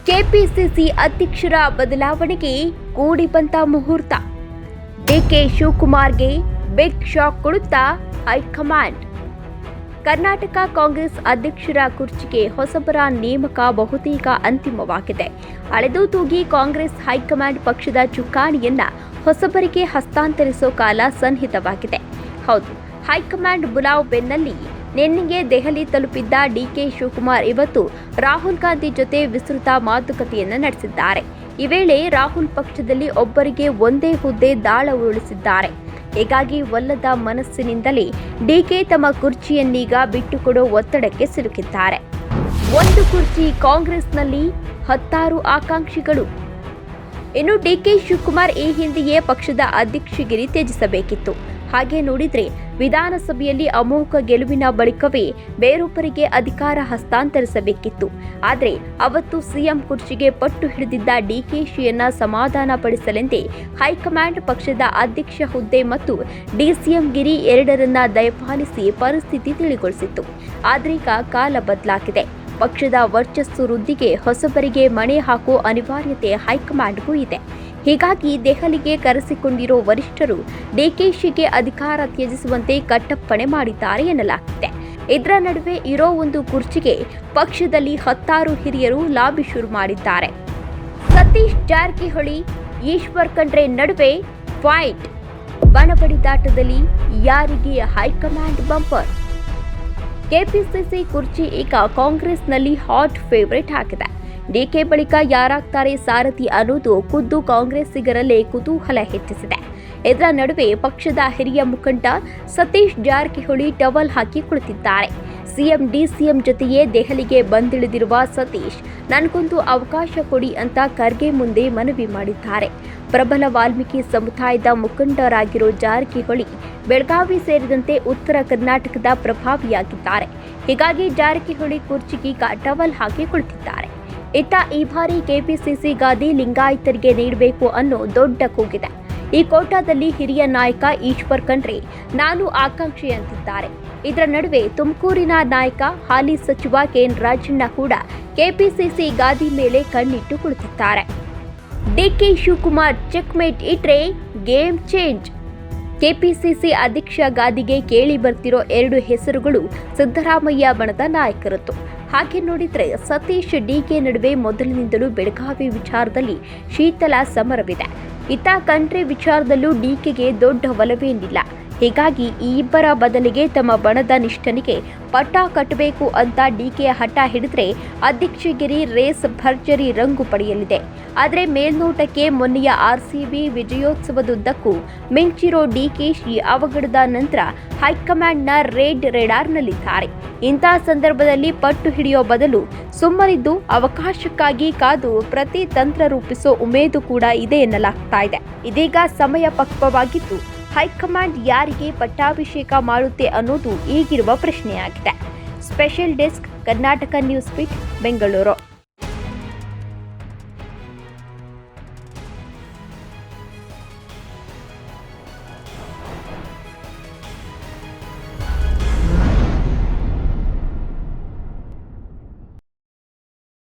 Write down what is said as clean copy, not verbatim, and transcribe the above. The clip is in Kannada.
ಕೆಪಿಸಿಸಿ ಅಧ್ಯಕ್ಷರ ಬದಲಾವಣೆಗೆ ಕೂಡಿ ಬಂತ ಮುಹೂರ್ತ. ಡಿಕೆ ಶಿವಕುಮಾರ್ಗೆ ಬಿಗ್ ಶಾಕ್ ಕೊಡುತ್ತಾ ಹೈಕಮಾಂಡ್. ಕರ್ನಾಟಕ ಕಾಂಗ್ರೆಸ್ ಅಧ್ಯಕ್ಷರ ಕುರ್ಚಿಗೆ ಹೊಸಬರ ನೇಮಕ ಬಹುತೇಕ ಅಂತಿಮವಾಗಿದೆ. ಅಳೆದು ತೂಗಿ ಕಾಂಗ್ರೆಸ್ ಹೈಕಮಾಂಡ್ ಪಕ್ಷದ ಚುಕ್ಕಾಣಿಯನ್ನ ಹೊಸಬರಿಗೆ ಹಸ್ತಾಂತರಿಸೋ ಕಾಲ ಸನ್ನಿಹಿತವಾಗಿದೆ. ಹೌದು, ಹೈಕಮಾಂಡ್ ಬುಲಾವ್ ಬೆನ್ನಲ್ಲಿ ನಿನ್ನೆಗೆ ದೆಹಲಿ ತಲುಪಿದ್ದ ಡಿಕೆ ಶಿವಕುಮಾರ್ ಇವತ್ತು ರಾಹುಲ್ ಗಾಂಧಿ ಜೊತೆ ವಿಸ್ತೃತ ಮಾತುಕತೆಯನ್ನು ನಡೆಸಿದ್ದಾರೆ. ಈ ವೇಳೆ ರಾಹುಲ್ ಪಕ್ಷದಲ್ಲಿ ಒಬ್ಬರಿಗೆ ಒಂದೇ ಹುದ್ದೆ ದಾಳ ಉರುಳಿಸಿದ್ದಾರೆ. ಹೀಗಾಗಿ ಒಲ್ಲದ ಮನಸ್ಸಿನಿಂದಲೇ ಡಿಕೆ ತಮ್ಮ ಕುರ್ಚಿಯನ್ನೀಗ ಬಿಟ್ಟುಕೊಡೋ ಒತ್ತಡಕ್ಕೆ ಸಿಲುಕಿದ್ದಾರೆ. ಒಂದು ಕುರ್ಚಿ ಕಾಂಗ್ರೆಸ್ನಲ್ಲಿ 16 ಆಕಾಂಕ್ಷಿಗಳು. ಇನ್ನು ಡಿಕೆ ಶಿವಕುಮಾರ್ ಈ ಹಿಂದೆಯೇ ಪಕ್ಷದ ಅಧ್ಯಕ್ಷಗಿರಿ ತ್ಯಜಿಸಬೇಕಿತ್ತು. ಹಾಗೆ ನೋಡಿದ್ರೆ ವಿಧಾನಸಭೆಯಲ್ಲಿ ಅಮೋಘ ಗೆಲುವಿನ ಬಳಿಕವೇ ಬೇರೊಬ್ಬರಿಗೆ ಅಧಿಕಾರ ಹಸ್ತಾಂತರಿಸಬೇಕಿತ್ತು. ಆದರೆ ಅವತ್ತು ಸಿಎಂ ಕುರ್ಚಿಗೆ ಪಟ್ಟು ಹಿಡಿದಿದ್ದ ಡಿಕೆಶಿಯನ್ನ ಸಮಾಧಾನ ಪಡಿಸಲೆಂದೇ ಹೈಕಮಾಂಡ್ ಪಕ್ಷದ ಅಧ್ಯಕ್ಷ ಹುದ್ದೆ ಮತ್ತು ಡಿಸಿಎಂ ಗಿರಿ ಎರಡರನ್ನ ದಯಪಾಲಿಸಿ ಪರಿಸ್ಥಿತಿ ತಿಳಿಗೊಳಿಸಿತ್ತು. ಆದ್ರೀಗ ಕಾಲ ಬದಲಾಗಿದೆ. ಪಕ್ಷದ ವರ್ಚಸ್ಸು ವೃದ್ಧಿಗೆ ಹೊಸಬರಿಗೆ ಮಣೆ ಹಾಕೋ ಅನಿವಾರ್ಯತೆ ಹೈಕಮಾಂಡ್ಗೂ ಇದೆ. ಹೀಗಾಗಿ ದೆಹಲಿಗೆ ಕರೆಸಿಕೊಂಡಿರೋ ವರಿಷ್ಠರು ಡಿಕೆಶಿಗೆ ಅಧಿಕಾರ ತ್ಯಜಿಸುವಂತೆ ಕಟ್ಟಪ್ಪಣೆ ಮಾಡಿದ್ದಾರೆ ಎನ್ನಲಾಗಿದೆ. ಇದರ ನಡುವೆ ಇರೋ ಒಂದು ಕುರ್ಚಿಗೆ ಪಕ್ಷದಲ್ಲಿ 16 ಹಿರಿಯರು ಲಾಬಿ ಶುರು ಮಾಡಿದ್ದಾರೆ. ಸತೀಶ್ ಜಾರಕಿಹೊಳಿ, ಈಶ್ವರ್ ಖಂಡ್ರೆ ನಡುವೆ ಫೈಟ್. ಬಣಬಡಿದಾಟದಲ್ಲಿ ಯಾರಿಗೆ ಹೈಕಮಾಂಡ್ ಬಂಪರ್? ಕೆಪಿಸಿಸಿ ಕುರ್ಚಿ ಈಗ ಕಾಂಗ್ರೆಸ್ನಲ್ಲಿ ಹಾಟ್ ಫೇವರೇಟ್ ಆಗಿದೆ. ಡಿಕೆ ಬಳಿಕ ಯಾರಾಗ್ತಾರೆ ಸಾರಥಿ ಅನ್ನೋದು ಖುದ್ದು ಕಾಂಗ್ರೆಸ್ಸಿಗರಲ್ಲೇ ಕುತೂಹಲ ಹೆಚ್ಚಿಸಿದೆ. ಇದರ ನಡುವೆ ಪಕ್ಷದ ಹಿರಿಯ ಮುಖಂಡ ಸತೀಶ್ ಜಾರಕಿಹೊಳಿ ಟವಲ್ ಹಾಕಿ ಕುಳಿತಿದ್ದಾರೆ. ಸಿಎಂ ಡಿಸಿಎಂ ಜೊತೆಯೇ ದೆಹಲಿಗೆ ಬಂದಿಳಿದಿರುವ ಸತೀಶ್ ನನಗೊಂದು ಅವಕಾಶ ಕೊಡಿ ಅಂತ ಖರ್ಗೆ ಮುಂದೆ ಮನವಿ ಮಾಡಿದ್ದಾರೆ. ಪ್ರಬಲ ವಾಲ್ಮೀಕಿ ಸಮುದಾಯದ ಮುಖಂಡರಾಗಿರೋ ಜಾರಕಿಹೊಳಿ ಬೆಳಗಾವಿ ಸೇರಿದಂತೆ ಉತ್ತರ ಕರ್ನಾಟಕದ ಪ್ರಭಾವಿಯಾಗಿದ್ದಾರೆ. ಹೀಗಾಗಿ ಜಾರಕಿಹೊಳಿ ಕುರ್ಚಿಗೀಗ ಟವಲ್ ಹಾಕಿ ಕುಳಿತಿದ್ದಾರೆ. ಇತ್ತ ಈ ಬಾರಿ ಕೆಪಿಸಿಸಿ ಗಾದಿ ಲಿಂಗಾಯತರಿಗೆ ನೀಡಬೇಕು ಅನ್ನೋ ದೊಡ್ಡ ಕೂಗಿದೆ. ಈ ಕೋಟಾದಲ್ಲಿ ಹಿರಿಯ ನಾಯಕ ಈಶ್ವರ್ ಖಂಡ್ರೆ ನಾನು ಆಕಾಂಕ್ಷಿ ಅಂತಿದ್ದಾರೆ. ಇದರ ನಡುವೆ ತುಮಕೂರಿನ ನಾಯಕ ಹಾಲಿ ಸಚಿವ ಕೆಎನ್ ರಾಜಣ್ಣ ಕೂಡ ಕೆಪಿಸಿಸಿ ಗಾದಿ ಮೇಲೆ ಕಣ್ಣಿಟ್ಟು ಕುಳಿತಿದ್ದಾರೆ. ಡಿಕೆ ಶಿವಕುಮಾರ್ ಚೆಕ್ಮೇಟ್ ಇಟ್ರೆ ಗೇಮ್ ಚೇಂಜ್. ಕೆಪಿಸಿಸಿ ಅಧ್ಯಕ್ಷ ಗಾದಿಗೆ ಕೇಳಿ ಬರ್ತಿರೋ 2 ಹೆಸರುಗಳು ಸಿದ್ದರಾಮಯ್ಯ ಬಣದ ನಾಯಕರದ್ದು. ಹಾಗೆ ನೋಡಿದ್ರೆ ಸತೀಶ್ ಡಿಕೆ ನಡುವೆ ಮೊದಲಿನಿಂದಲೂ ಬೆಳಗಾವಿ ವಿಚಾರದಲ್ಲಿ ಶೀತಲ ಸಮರವಿದೆ. ಇತ್ತ ಖಂಡ್ರೆ ವಿಚಾರದಲ್ಲೂ ಡಿಕೆಗೆ ದೊಡ್ಡ ಒಲವೇನಿಲ್ಲ. ಹೀಗಾಗಿ ಈ ಇಬ್ಬರ ಬದಲಿಗೆ ತಮ್ಮ ಬಣದ ನಿಷ್ಠನಿಗೆ ಪಟ್ಟ ಕಟ್ಟಬೇಕು ಅಂತ ಡಿಕೆ ಹಠ ಹಿಡಿದ್ರೆ ಅಧ್ಯಕ್ಷಗಿರಿ ರೇಸ್ ಭರ್ಜರಿ ರಂಗು ಪಡೆಯಲಿದೆ. ಆದರೆ ಮೇಲ್ನೋಟಕ್ಕೆ ಮೊನ್ನೆಯ ಆರ್ಸಿಬಿ ವಿಜಯೋತ್ಸವದುದ್ದಕ್ಕೂ ಮಿಂಚಿರೋ ಡಿಕೆಶಿ ಅವಘಡದ ನಂತರ ಹೈಕಮಾಂಡ್ನ ರೆಡ್ ರೇಡಾರ್ನಲ್ಲಿದ್ದಾರೆ. ಇಂಥ ಸಂದರ್ಭದಲ್ಲಿ ಪಟ್ಟು ಹಿಡಿಯೋ ಬದಲು ಸುಮ್ಮನಿದ್ದು ಅವಕಾಶಕ್ಕಾಗಿ ಕಾದು ಪ್ರತಿ ತಂತ್ರ ರೂಪಿಸೋ ಉಮೇದು ಕೂಡ ಇದೆ ಎನ್ನಲಾಗ್ತಾ ಇದೆ. ಇದೀಗ ಸಮಯ ಪಕ್ವವಾಗಿದ್ದು ಹೈಕಮಾಂಡ್ ಯಾರಿಗೆ ಪಟ್ಟಾಭಿಷೇಕ ಮಾಡುತ್ತೆ ಅನ್ನೋದು ಈಗಿರುವ ಪ್ರಶ್ನೆಯಾಗಿದೆ. Special desk, Karnataka news beat, Bengaluru.